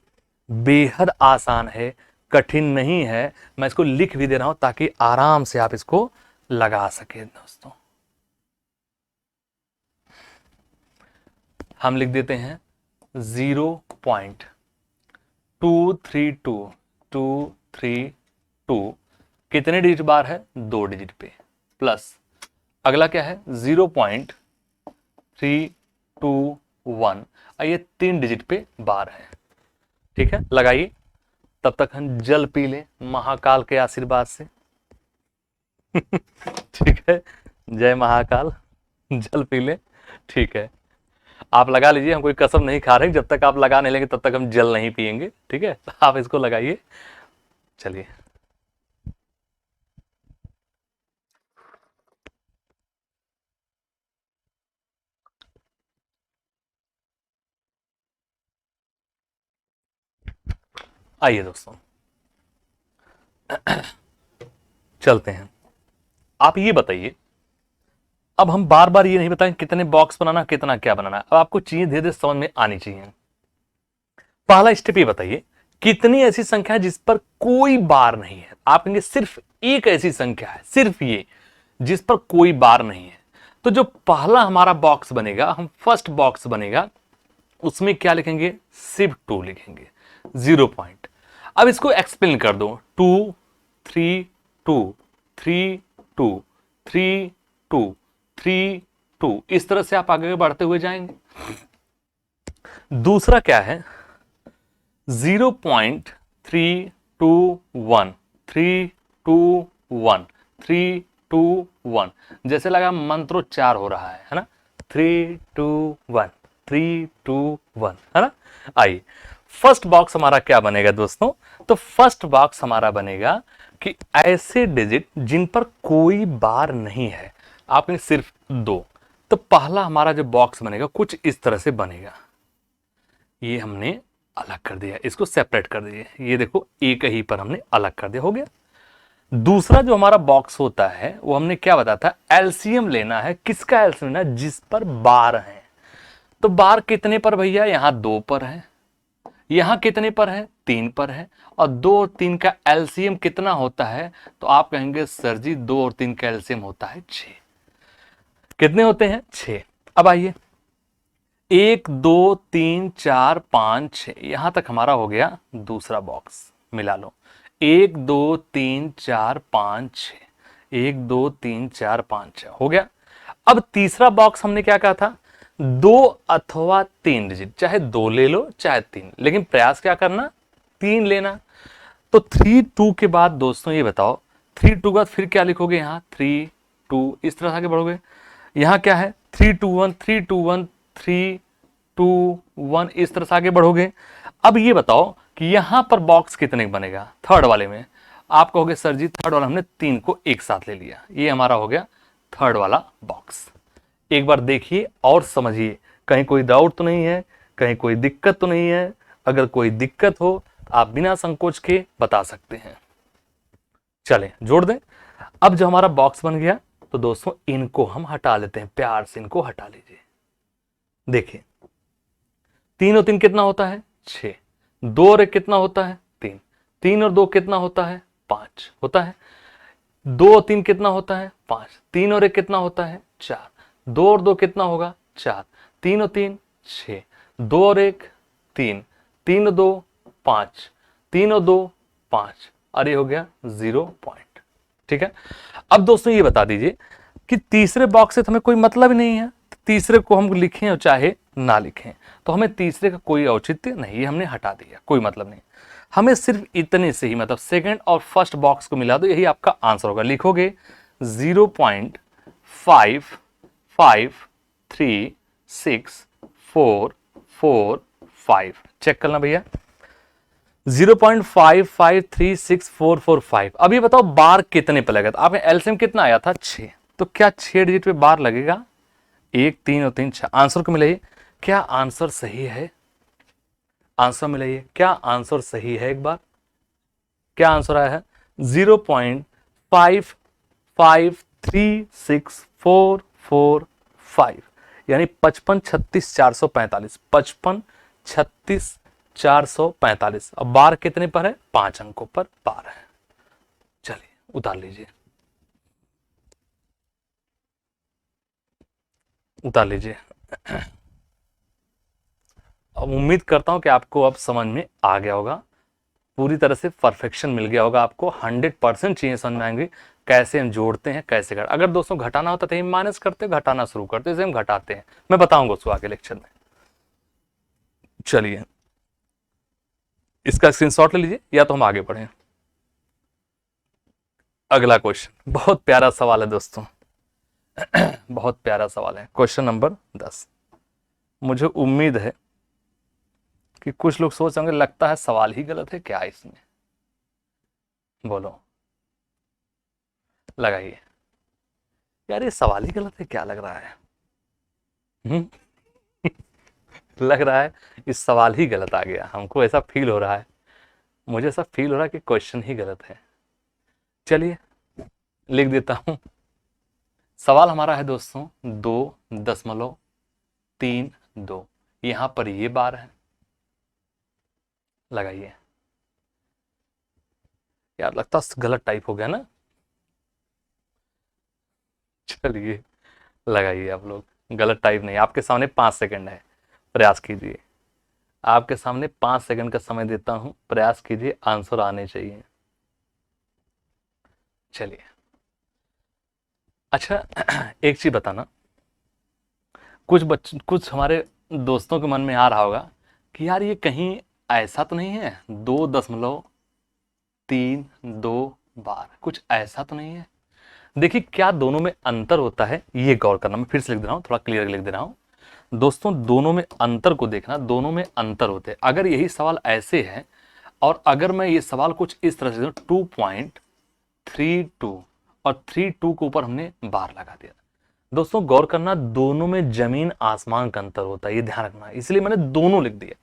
बेहद आसान है, कठिन नहीं है। मैं इसको लिख भी दे रहा हूं ताकि आराम से आप इसको लगा सके। दोस्तों, हम लिख देते हैं 0.232 कितने डिजिट बार है? 2 डिजिट पे, प्लस अगला क्या है? 0.321, ये 3 डिजिट पे बार है। ठीक है, लगाइए, तब तक हम जल पी लें महाकाल के आशीर्वाद से। ठीक है, जय महाकाल, जल पी लें। ठीक है, आप लगा लीजिए, हम कोई कसम नहीं खा रहे, जब तक आप लगा नहीं लेंगे तब तक हम जल नहीं पिएंगे। ठीक है, आप इसको लगाइए। चलिए, आइए दोस्तों, चलते हैं। आप ये बताइए, अब हम बार बार ये नहीं बताएं कितने बॉक्स बनाना, कितना क्या बनाना है, अब आपको चीजें धीरे धीरे समझ में आनी चाहिए। पहला स्टेप ये बताइए, कितनी ऐसी संख्या है जिस पर कोई बार नहीं है? आप कहेंगे सिर्फ एक ऐसी संख्या है, सिर्फ ये, जिस पर कोई बार नहीं है। तो जो पहला हमारा बॉक्स बनेगा, हम फर्स्ट बॉक्स बनेगा, उसमें क्या लिखेंगे? सिर्फ 2 लिखेंगे, 0 पॉइंट। अब इसको एक्सप्लेन कर दो, 2 3 2 3 2 3 2 3 2, इस तरह से आप आगे बढ़ते हुए जाएंगे। दूसरा क्या है? 0.321 321 321, जैसे लगा मंत्रोच्चार हो रहा है ना, 321 321, है ना। आइए, फर्स्ट बॉक्स हमारा क्या बनेगा दोस्तों? तो फर्स्ट बॉक्स हमारा बनेगा कि ऐसे डिजिट जिन पर कोई बार नहीं है, आपने सिर्फ 2। तो पहला हमारा जो बॉक्स बनेगा कुछ इस तरह से बनेगा, ये हमने अलग कर दिया, इसको सेपरेट कर दिए, ये देखो एक ही पर हमने अलग कर दिया, हो गया। दूसरा जो हमारा बॉक्स होता है वो हमने क्या बताया था? एलसीएम लेना है। किसका एलसीएम लेना है? जिस पर बार है। तो बार कितने पर भैया? यहां 2 पर है, यहां कितने पर है? 3 पर है, और 2 और 3 का एलसीएम कितना होता है? तो आप कहेंगे सर जी 2 और 3 का एलसीएम होता है 6। कितने होते हैं? 6। अब आइए, 1 2 3 4 5 6, यहां तक हमारा हो गया दूसरा बॉक्स। मिला लो, 1 2 3 4 5 6, 1 2 3 4 5 6 हो गया। अब तीसरा बॉक्स हमने क्या कहा था? 2 अथवा 3 डिजिट, चाहे 2 ले लो चाहे 3, लेकिन प्रयास क्या करना? 3 लेना। तो 3 2 के बाद दोस्तों ये बताओ, 3 2 के बाद फिर क्या लिखोगे? यहां 3 2, इस तरह से आगे बढ़ोगे। यहां क्या है? 3 2 1 3 2 1 3 2 1, इस तरह से आगे बढ़ोगे। अब ये बताओ कि यहां पर बॉक्स कितने बनेगा? थर्ड वाले में आप कहोगे सर जी थर्ड वाला हमने 3 को एक साथ ले लिया, ये हमारा हो गया थर्ड वाला बॉक्स। एक बार देखिए और समझिए, कहीं कोई डाउट तो नहीं है, कहीं कोई दिक्कत तो नहीं है? अगर कोई दिक्कत हो आप बिना संकोच के बता सकते हैं। चलें जोड़ दें। अब जो हमारा बॉक्स बन गया, तो दोस्तों इनको हम हटा लेते हैं, प्यार से इनको हटा लीजिए। देखिए 3 और 3 कितना होता है 6, 2 और 1 कितना होता है 3, 3 और 2 कितना होता है 5 होता है, 2 और 3 कितना होता है 5, 3 और 1 कितना होता है 4, 2 और 2 कितना होगा 4, 3 और 3 6, 2 और 1 3, 3 और 2 5, 3 और 2 5, अरे हो गया 0 पॉइंट। ठीक है, अब दोस्तों ये बता दीजिए कि तीसरे बॉक्स से तो हमें कोई मतलब ही नहीं है, तीसरे को हम लिखें और चाहे ना लिखें तो हमें तीसरे का कोई औचित्य नहीं, ये हमने हटा दिया, कोई मतलब नहीं। हमें सिर्फ इतने से ही मतलब सेकंड और फर्स्ट बॉक्स को मिला दो, यही आपका आंसर होगा। लिखोगे 0.5536445, चेक करना भैया 0.5536445। अब ये बताओ बार कितने पे लगेगा, आपने एलसीएम कितना आया था 6, तो क्या 6 डिजिट पे बार लगेगा 1 3 और 3 6। आंसर को मिलाइए, क्या आंसर सही है, आंसर मिलाइए क्या आंसर सही है, एक बार क्या आंसर आया है 0.5536445, यानी 55 36 445, 55 36 445। अब बार कितने पर है 5 अंकों पर बार है। चलिए उतार लीजिए, उतार लीजिए। अब उम्मीद करता हूं कि आपको अब समझ में आ गया होगा, पूरी तरह से परफेक्शन मिल गया होगा आपको, 100% चीजें समझ में आएंगी कैसे हम जोड़ते हैं कैसे कर। अगर दोस्तों घटाना होता तो हम माइनस करते, घटाना शुरू करते, इसे हम घटाते हैं, मैं बताऊंगा उसको आगे लेक्चर में। चलिए इसका स्क्रीनशॉट ले लीजिए या तो हम आगे बढ़े। अगला क्वेश्चन बहुत प्यारा सवाल है दोस्तों, बहुत प्यारा सवाल है, क्वेश्चन नंबर 10। मुझे उम्मीद है कि कुछ लोग सोच होंगे लगता है सवाल ही गलत है क्या इसमें, बोलो लगाइए यार ये सवाल ही गलत है क्या, लग रहा है लग रहा है इस सवाल ही गलत आ गया, हमको ऐसा फील हो रहा है, मुझे ऐसा फील हो रहा है कि क्वेश्चन ही गलत है। चलिए लिख देता हूं, सवाल हमारा है दोस्तों 2.32, यहां पर ये बार है, लगाइए। यार लगता गलत टाइप हो गया ना, चलिए लगाइए आप लोग, गलत टाइप नहीं, आपके सामने 5 सेकंड है, प्रयास कीजिए, आपके सामने 5 सेकंड का समय देता हूं, प्रयास कीजिए, आंसर आने चाहिए। चलिए अच्छा एक चीज बताना, कुछ हमारे दोस्तों के मन में आ रहा होगा कि यार ये कहीं ऐसा तो नहीं है 2.32 बार, कुछ ऐसा तो नहीं है। देखिए क्या दोनों में अंतर होता है ये गौर करना, मैं फिर से लिख दे रहा हूं, थोड़ा क्लियर लिख दे रहा हूं दोस्तों, दोनों में अंतर को देखना, दोनों में अंतर होते हैं। अगर यही सवाल ऐसे है और अगर मैं ये सवाल कुछ इस तरह से 2.32 और 32 के ऊपर हमने बार लगा दिया, दोस्तों गौर करना दोनों में जमीन आसमान का अंतर होता है, ये ध्यान रखना, इसलिए मैंने दोनों लिख दिया।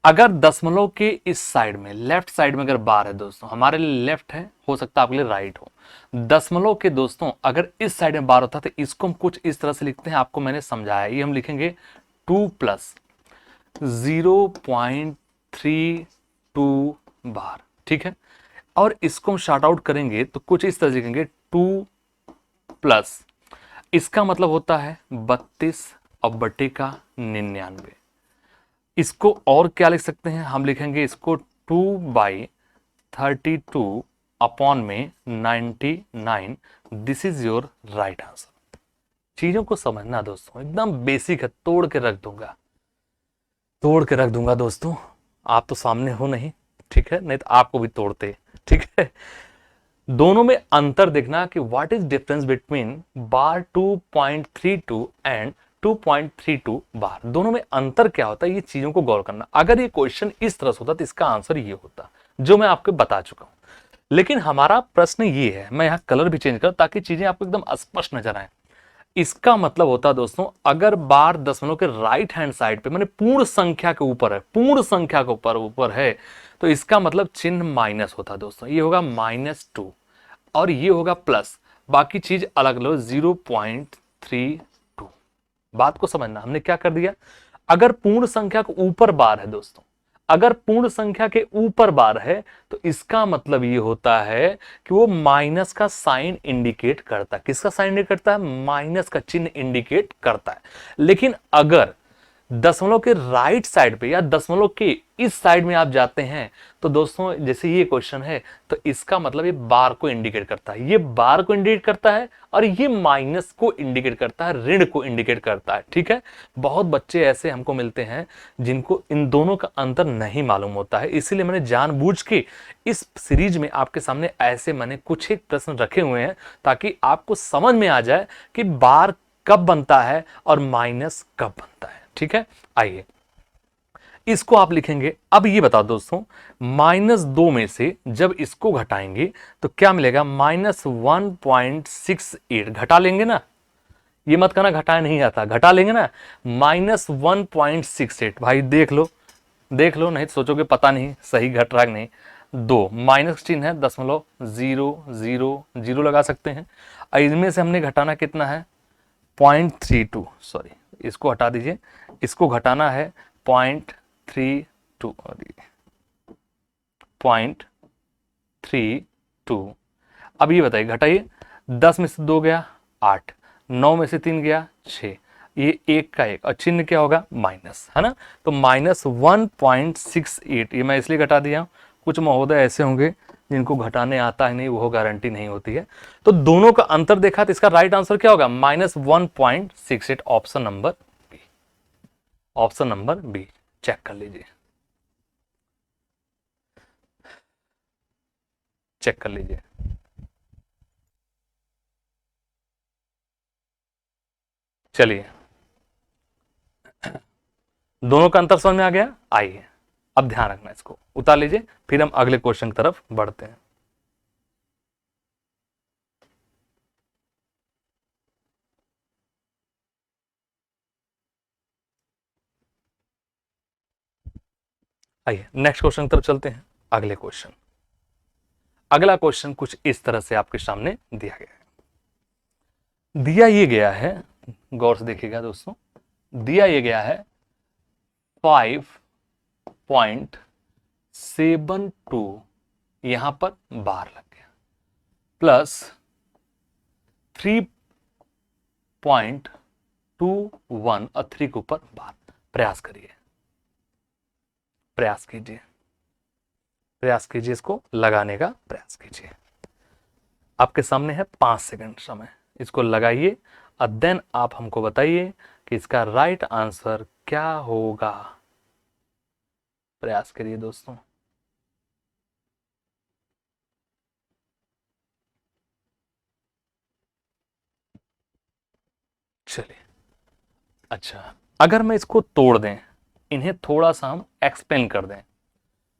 अगर दशमलव के इस साइड में लेफ्ट साइड में अगर बार है दोस्तों, हमारे लिए लेफ्ट है, हो सकता है आपके लिए राइट हो, दशमलव के दोस्तों अगर इस साइड में बार होता तो इसको हम कुछ इस तरह से लिखते हैं, आपको मैंने समझाया, ये हम लिखेंगे 2 + 0.32 बार, ठीक है। और इसको हम शॉर्ट आउट करेंगे तो कुछ इस तरह से लिखेंगे 2 + इसका मतलब होता है 32 और बटे का 99। इसको और क्या लिख सकते हैं, हम लिखेंगे इसको 2/32 अपॉन में 99, this is your right answer. चीजों को समझना दोस्तों एकदम बेसिक है, तोड़ के रख दूंगा, तोड़ के रख दूंगा दोस्तों, आप तो सामने हो नहीं, ठीक है, नहीं तो आपको भी तोड़ते, ठीक है। दोनों में अंतर देखना कि what is difference between bar 2.32 and 2.32 बार, दोनों में अंतर क्या होता है, ये चीजों को गौर करना। अगर ये क्वेश्चन इस तरह से होता तो इसका आंसर ये होता जो मैं आपको बता चुका हूं, लेकिन हमारा प्रश्न ये है, मैं यहां कलर भी चेंज कर ताकि चीजें आपको एकदम स्पष्ट नजर आए। इसका मतलब होता है दोस्तों अगर बार दशमलव के राइट हैंड साइड पे, माने पूर्ण संख्या के ऊपर है, पूर्ण संख्या के ऊपर है, तो इसका मतलब चिन्ह माइनस होता है दोस्तों, ये होगा -2 और ये होगा प्लस, बाकी चीज अलग लो 0.32। बात को समझना, हमने क्या कर दिया, अगर पूर्ण संख्या के ऊपर बार है दोस्तों, अगर पूर्ण संख्या के ऊपर बार है तो इसका मतलब ये होता है कि वो माइनस का साइन इंडिकेट करता है। किसका साइन इंडिकेट करता है? माइनस का चिन्ह इंडिकेट करता है। लेकिन अगर दशमलव के राइट साइड पे या दशमलव के इस साइड में आप जाते हैं तो दोस्तों जैसे ये क्वेश्चन है तो इसका मतलब ये बार को इंडिकेट करता है, ये बार को इंडिकेट करता है और ये माइनस को इंडिकेट करता है, ऋण को इंडिकेट करता है। ठीक है, बहुत बच्चे ऐसे हमको मिलते हैं जिनको इन दोनों का अंतर नहीं मालूम होता है, इसीलिए मैंने जानबूझ के इस सीरीज में आपके सामने ऐसे मैंने कुछ एक प्रश्न रखे हुए हैं ताकि आपको समझ में आ जाए कि बार कब बनता है और माइनस कब बनता है। ठीक है, आइए इसको आप लिखेंगे। अब ये बताओ दोस्तों, -2 में से जब इसको घटाएंगे तो क्या मिलेगा? -1.68। घटा लेंगे ना, ये मत कहना घटाया नहीं आता, घटा लेंगे ना। -1.68 भाई देख लो, देख लो, नहीं तो सोचोगे पता नहीं सही घट रहा है नहीं। 2 माइनस चिन्ह है, दशमलव 0.00 लगा सकते हैं। इनमें से हमने घटाना कितना है? 0.32, सॉरी इसको हटा दीजिए, इसको घटाना है 0.32, 0.32। अब ये बताइए, घटाइए, 10 में से 2 गया 8, 9 में से 3 गया 6, ये 1 का 1 और चिन्ह क्या होगा? माइनस, है ना। तो -1.68 ये मैं इसलिए घटा दिया। कुछ महोदय ऐसे होंगे जिनको घटाने आता है नहीं, वो गारंटी नहीं होती है। तो दोनों का अंतर देखा तो इसका राइट आंसर क्या होगा? -1.68, option number B, option number B. Check कर लीजिए, चेक कर लीजिए। चलिए, दोनों का अंतर समझ में आ गया। आइए अब ध्यान रखना, इसको उतार लीजिए, फिर हम अगले क्वेश्चन की तरफ बढ़ते हैं। आइए नेक्स्ट क्वेश्चन की तरफ चलते हैं। अगले क्वेश्चन, अगला क्वेश्चन कुछ इस तरह से आपके सामने दिया गया है। दिया ये गया है, गौर से देखिएगा दोस्तों, दिया ये गया है 5.72 यहां पर बार लग गया, प्लस 3.21 और 3 के ऊपर बार। प्रयास करिए, प्रयास कीजिए, प्रयास कीजिए, इसको लगाने का प्रयास कीजिए। आपके सामने है 5 सेकंड समय, इसको लगाइए और देन आप हमको बताइए कि इसका राइट आंसर क्या होगा। प्रयास करिए दोस्तों। चलिए, अच्छा अगर मैं इसको तोड़ दें, इन्हें थोड़ा सा हम एक्सप्लेन कर दें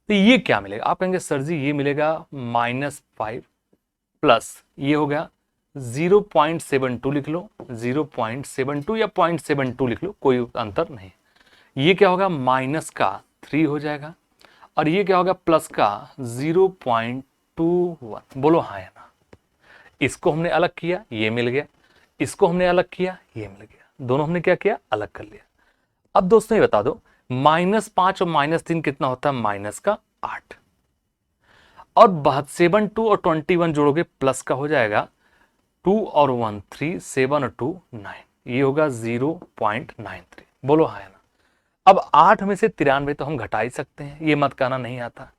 तो ये क्या मिलेगा? आप कहेंगे सर जी ये मिलेगा -5 प्लस ये हो गया 0.72, लिख लो 0.72 या 0.72 लिख लो, कोई अंतर नहीं। ये क्या होगा? माइनस का 3 हो जाएगा और ये क्या होगा? प्लस का 0.21। बोलो हाँ या ना। इसको हमने अलग किया, ये मिल गया, इसको हमने अलग किया, ये मिल गया, दोनों हमने क्या किया? अलग कर लिया। अब दोस्तों ये बता दो, -5 और -3 कितना होता है? माइनस का 8, और 72 और 21 जोड़ोगे प्लस का हो जाएगा 2 और 1 3, 7 और 2 9, ये होगा 0.93। बोलो हाँ या ना। अब 8 में से 93 तो हम घटा ही सकते हैं, ये मत कहना नहीं आता।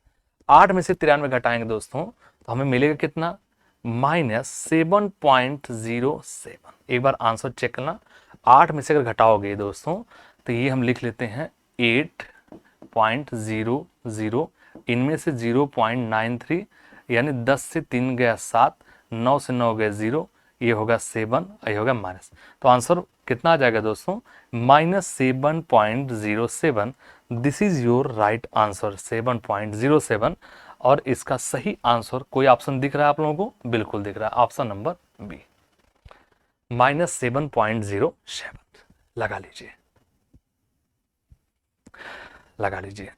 8 में से 93 घटाएंगे दोस्तों तो हमें मिलेगा कितना? -7.07। एक बार आंसर चेक करना, 8 में से अगर घटाओगे दोस्तों तो ये हम लिख लेते हैं 8.00, इनमें से 0.93 यानी 10 से 3 गया 7, 9 से 9 गया 0, ये होगा 7, ये होगा माइनस। तो आंसर कितना आ जाएगा दोस्तों? -7.07। This is your right answer, 7.07। और इसका सही आंसर कोई ऑप्शन दिख रहा है आप लोगों को? बिल्कुल दिख रहा है, ऑप्शन नंबर बी, -7.07। लगा लीजिए, लगा लीजिए।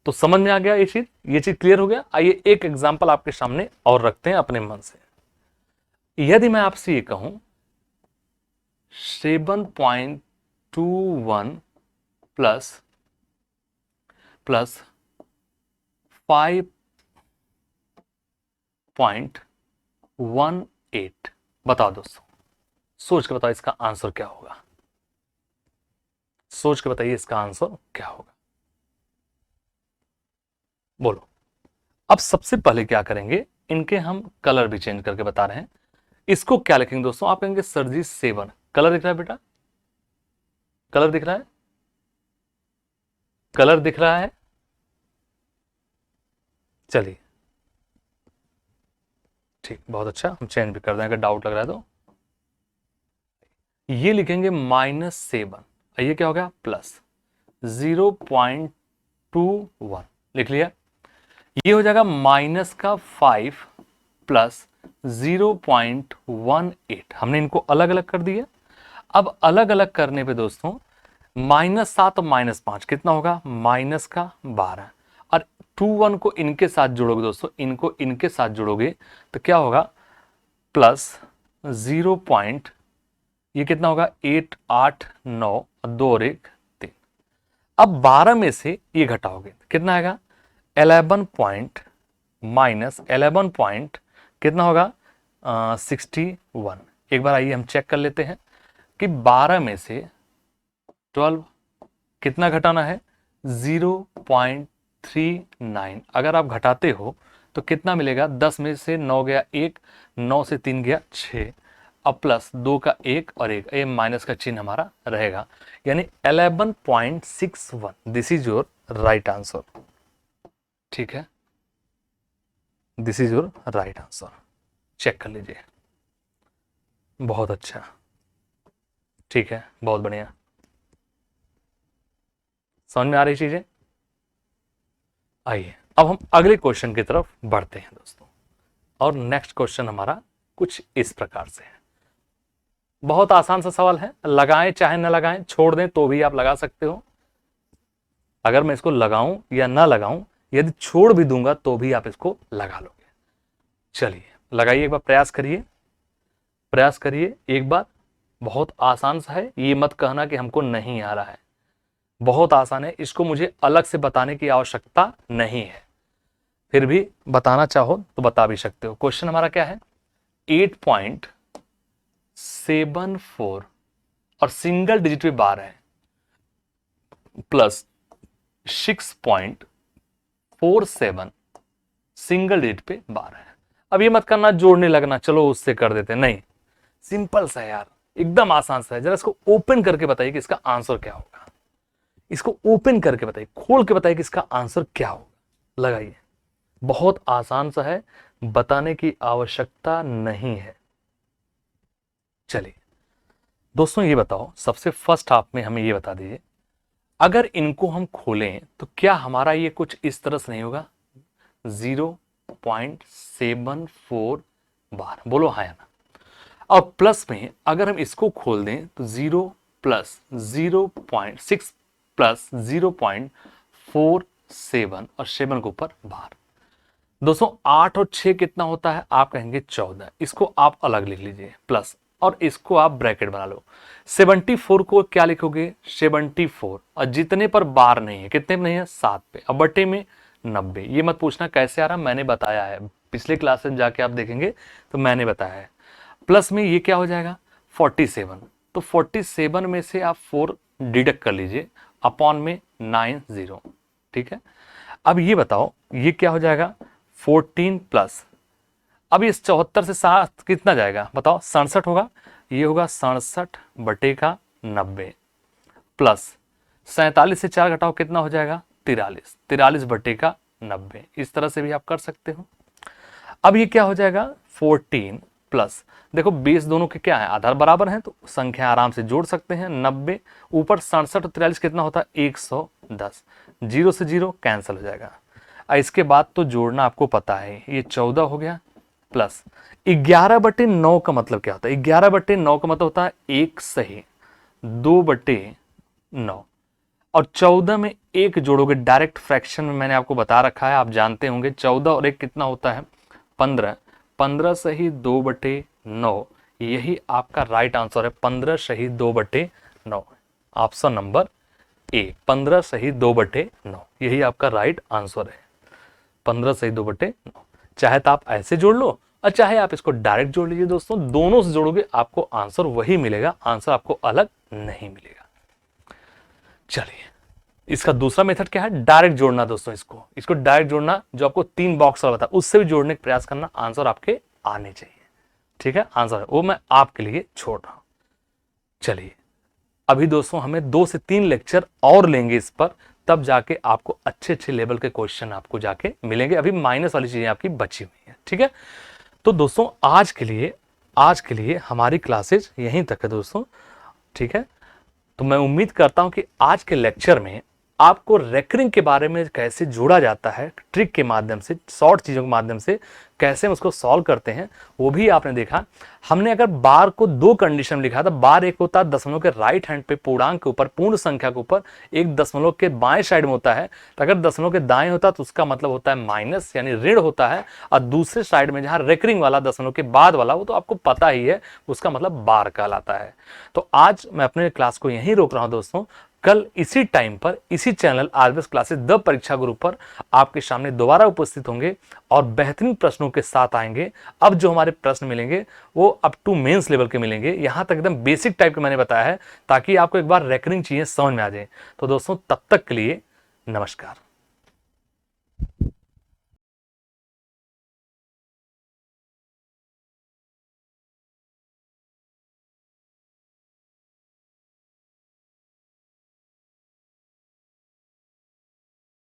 तो समझ में आ गया ये चीज क्लियर हो गया। आइए एक एग्जांपल आपके सामने और रखते हैं अपने मन से। यदि मैं आपसे ये कहूं 7.21 प्लस 5.18, बताओ दोस्तों, सोच के बताओ इसका आंसर क्या होगा। सोच के बताइए इसका आंसर क्या होगा, बोलो। अब सबसे पहले क्या करेंगे, इनके हम कलर भी चेंज करके बता रहे हैं। इसको क्या लिखेंगे दोस्तों, आप कहेंगे सर जी 7, कलर दिख रहा है बेटा, कलर दिख रहा है, कलर दिख रहा है। चलिए ठीक, बहुत अच्छा, हम चेंज भी कर दें अगर डाउट लग रहा है तो। ये लिखेंगे -7, ये क्या हो गया प्लस 0.21, लिख लिया। ये हो जाएगा माइनस का 5 प्लस 0.18, हमने इनको अलग अलग कर दिया। अब अलग अलग करने पे दोस्तों -7 और -5 कितना होगा, माइनस का 12, और 21 को इनके साथ जोड़ोगे दोस्तों, इनको इनके साथ जोड़ोगे तो क्या होगा प्लस 0 पॉइंट, ये कितना होगा 8 8 9 और 2 और 1 3। अब 12 में से ये घटाओगे कितना आएगा 11 पॉइंट माइनस 11 पॉइंट कितना होगा 61। एक बार आइए हम चेक कर लेते हैं कि 12 में से 12 कितना घटाना है 0.39। अगर आप घटाते हो तो कितना मिलेगा, 10 में से 9 गया 1, 9 से 3 गया 6, अब प्लस 2 का 1 और 1, ये माइनस का चिन्ह हमारा रहेगा, यानी 11.61। This is your right answer. ठीक है, this is your right answer, check कर लीजिए। बहुत अच्छा, ठीक है, बहुत बढ़िया, समझ में आ रही चीजें। आइए अब हम अगले क्वेश्चन की तरफ बढ़ते हैं दोस्तों, और नेक्स्ट क्वेश्चन हमारा कुछ इस प्रकार से है। बहुत आसान सा सवाल है, लगाएं चाहे ना लगाएं, छोड़ दें तो भी आप लगा सकते हो। अगर मैं इसको लगाऊं या ना लगाऊं, यदि छोड़ भी दूंगा तो भी आप इसको लगा लोगे। चलिए लगाइए, एक बार प्रयास करिए, प्रयास करिए एक बार। बहुत आसान सा है, ये मत कहना कि हमको नहीं आ रहा है, बहुत आसान है, इसको मुझे अलग से बताने की आवश्यकता नहीं है। फिर भी बताना चाहो तो बता भी सकते हो। क्वेश्चन हमारा क्या है, 8.74 और सिंगल डिजिट पे 12 है, प्लस 6.47 सिंगल डिजिट पे 12 है। अब ये मत करना जोड़ने लगना, चलो उससे कर देते, नहीं, सिंपल सा है यार, एकदम आसान सा है। जरा इसको ओपन करके बताइए कि इसका आंसर क्या होगा, इसको ओपन करके बताइए, खोल के बताइए कि इसका आंसर क्या होगा। लगाइए, बहुत आसान सा है, बताने की आवश्यकता नहीं है। चलिए दोस्तों ये बताओ, सबसे फर्स्ट हाफ में हमें ये बता दीजिए, अगर इनको हम खोलें तो क्या हमारा ये कुछ इस तरह से नहीं होगा 0.74 बार, बोलो हाँ या ना। और प्लस में अगर हम इसको खोल दें तो 0 प्लस 0.6 प्लस 0.47 और 7 के ऊपर बार। दोस्तों 8 और 6 कितना होता है, आप कहेंगे 14, इसको आप अलग लिख लीजिए प्लस, और इसको आप ब्रैकेट बना लो। 74 को क्या लिखोगे 74, और जितने पर बार नहीं है, कितने पर नहीं है 7 पे, अब बटे में 90। ये मत पूछना कैसे आ रहा, मैंने बताया है, पिछले क्लास में जाके आप देखेंगे तो मैंने बताया है। प्लस में ये क्या हो जाएगा 47, तो 47 में से आप 4 डिडक्ट कर लीजिए, अपॉन में 90। ठीक है, अब ये बताओ ये क्या हो जाएगा 14 प्लस, अब इस 74 से 7 कितना जाएगा बताओ 67 होगा, ये होगा 67 बटे का 90, प्लस 47 से 4 घटाओ कितना हो जाएगा 43, 43 बटे का 90। इस तरह से भी आप कर सकते हो। अब ये क्या हो जाएगा 14 प्लस, देखो बेस दोनों के क्या है आधार बराबर हैं, तो संख्या आराम से जोड़ सकते हैं। 90 ऊपर 67 और 43 कितना होता है 110, 0 से 0 कैंसिल हो जाएगा। इसके बाद तो जोड़ना आपको पता है, ये 14 हो गया, प्लस 11/9 का मतलब क्या होता है, 11/9 का मतलब होता है 1 सही 2/9, और 14 में 1 जोड़ोगे, डायरेक्ट फ्रैक्शन में मैंने आपको बता रखा है, आप जानते होंगे 14 और 1 कितना होता है 15, 15 सही 2/9, 9, यही आपका राइट आंसर है। 15 सही 2/9, ऑप्शन नंबर ए, 15 सही 2/9, यही आपका राइट आंसर है। 15 सही 2/9। चाहे तो आप ऐसे जोड़ लो और चाहे आप इसको डायरेक्ट जोड़ लीजिए दोस्तों, दोनों से जोड़ोगे आपको आंसर वही मिलेगा, आंसर आपको अलग नहीं मिलेगा। चलिए, इसका दूसरा मेथड क्या है, डायरेक्ट जोड़ना दोस्तों। इसको डायरेक्ट जोड़ना, जो आपको 3 बॉक्स वाला था उससे भी जोड़ने का प्रयास करना, आंसर आपके आने चाहिए। ठीक है, आंसर वो मैं आपके लिए छोड़ रहा हूं। चलिए, अभी दोस्तों हमें 2 से 3 लेक्चर और लेंगे इस पर, तब जाके आपको अच्छे अच्छे लेवल के क्वेश्चन आपको जाके मिलेंगे। अभी माइनस वाली चीजें आपकी बची हुई है। ठीक है, तो दोस्तों आज के लिए हमारी क्लासेज यहीं तक है दोस्तों। ठीक है, तो मैं उम्मीद करता हूं कि आज के लेक्चर में आपको रेकरिंग के बारे में कैसे जोड़ा जाता है, ट्रिक के माध्यम से, शॉर्ट चीजों के माध्यम से कैसे हम उसको सॉल्व करते हैं, वो भी आपने देखा। हमने अगर बार को 2 कंडीशन में लिखा था, बार एक होता है दशमलव के राइट हैंड पे पूर्णांक के ऊपर, पूर्ण संख्या के ऊपर, एक दशमलव के बाएं साइड में होता है। तो अगर दशमलव के दाएं होता तो उसका मतलब होता है माइनस, यानी ऋण होता है। और दूसरे साइड में जहां रेकरिंग वाला दशमलव के बाद वाला, वो तो आपको पता ही है, उसका मतलब बार कहलाता है। तो आज मैं अपने क्लास को यहीं रोक रहा हूं दोस्तों। कल इसी टाइम पर, इसी चैनल आरबीएस क्लासेस द परीक्षा गुरु पर आपके सामने दोबारा उपस्थित होंगे और बेहतरीन प्रश्नों के साथ आएंगे। अब जो हमारे प्रश्न मिलेंगे वो अप टू मेंस लेवल के मिलेंगे, यहां तक एकदम बेसिक टाइप के मैंने बताया है, ताकि आपको एक बार रेकरिंग चीजें समझ में आ जाए। तो दोस्तों तब तक के लिए नमस्कार।